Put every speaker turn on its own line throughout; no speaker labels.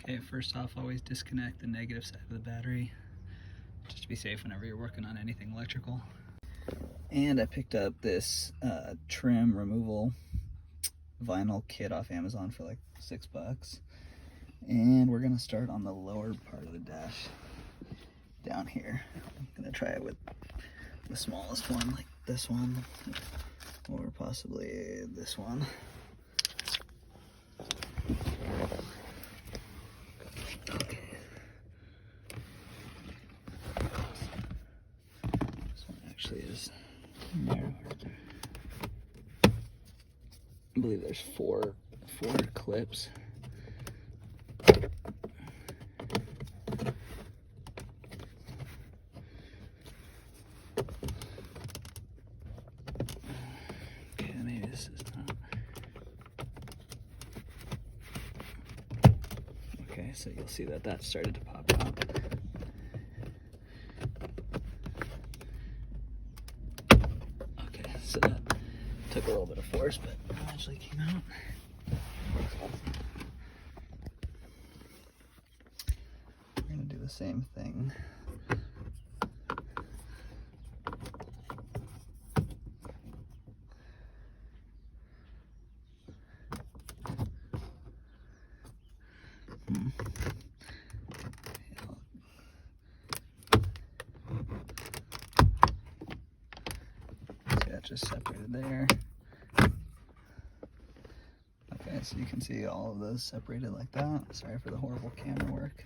Okay, first off, always disconnect the negative side of the battery, just to be safe whenever you're working on anything electrical. And I picked up this trim removal vinyl kit off Amazon for like $6. And we're gonna start on the lower part of the dash down here. I'm gonna try it with the smallest one, like this one, or possibly this one. Okay. This one actually is narrower. I believe there's four clips. Okay, maybe this is not. Okay, so you'll see that started to pop out. Okay, so that took a little bit of force, but it actually came out. We're gonna do the same thing. See, that just separated there. Okay, so you can see all of those separated like that. Sorry for the horrible camera work.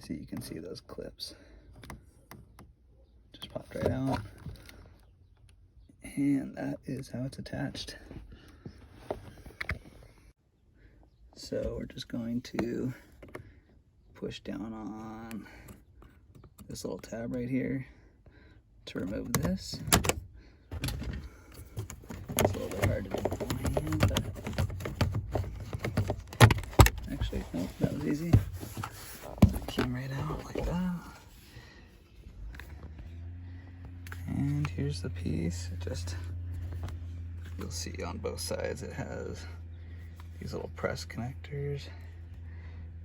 See, you can see those clips just popped right out. And that is how it's attached. So we're just going to push down on this little tab right here to remove this. It's a little bit hard to do with my hand, but actually, nope, that was easy. It came right out like that. And here's the piece. It just, you'll see on both sides it has these little press connectors.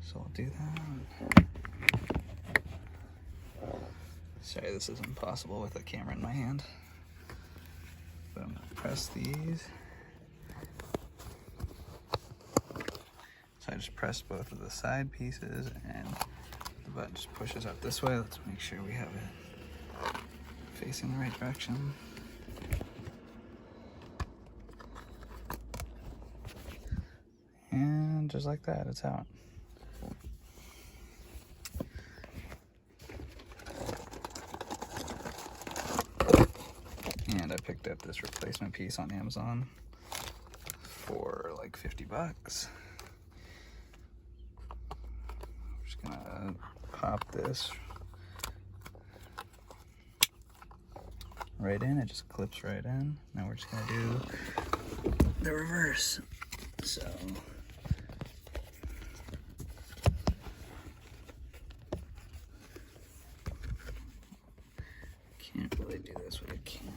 So I'll do that. Sorry, this is impossible with a camera in my hand. But I'm gonna press these. So I just pressed both of the side pieces and the button just pushes up this way. Let's make sure we have it facing the right direction. And just like that, it's out. And I picked up this replacement piece on Amazon for like $50. I'm just gonna pop this right in. It just clips right in. Now we're just gonna do the reverse. So can't really do this with a camera.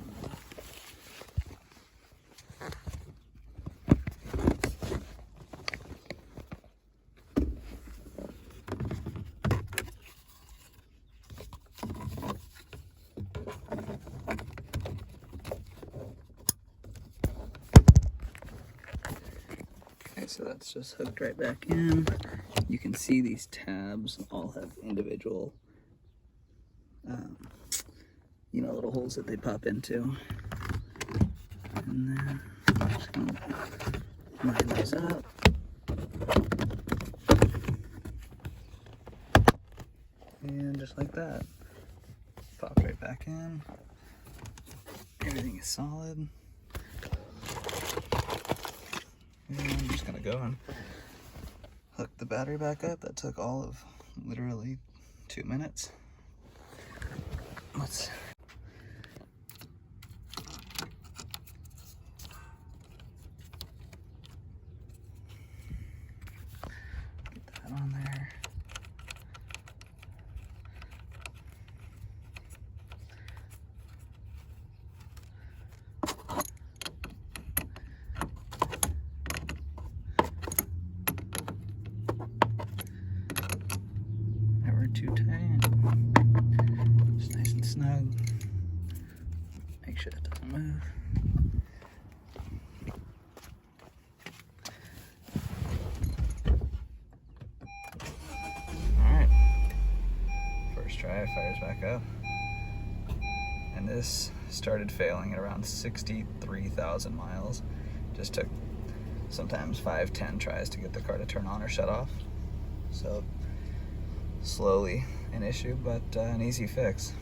Okay, so that's just hooked right back in. You can see these tabs all have individual you know, little holes that they pop into. And then I'm just gonna line those up. And just like that, pop right back in. Everything is solid. And I'm just gonna go and hook the battery back up. That took all of literally 2 minutes. Let's get that on there. snug. Make sure it doesn't move. Alright. First try, it fires back up. And this started failing at around 63,000 miles. Just took sometimes 5-10 tries to get the car to turn on or shut off. So slowly an issue, but an easy fix.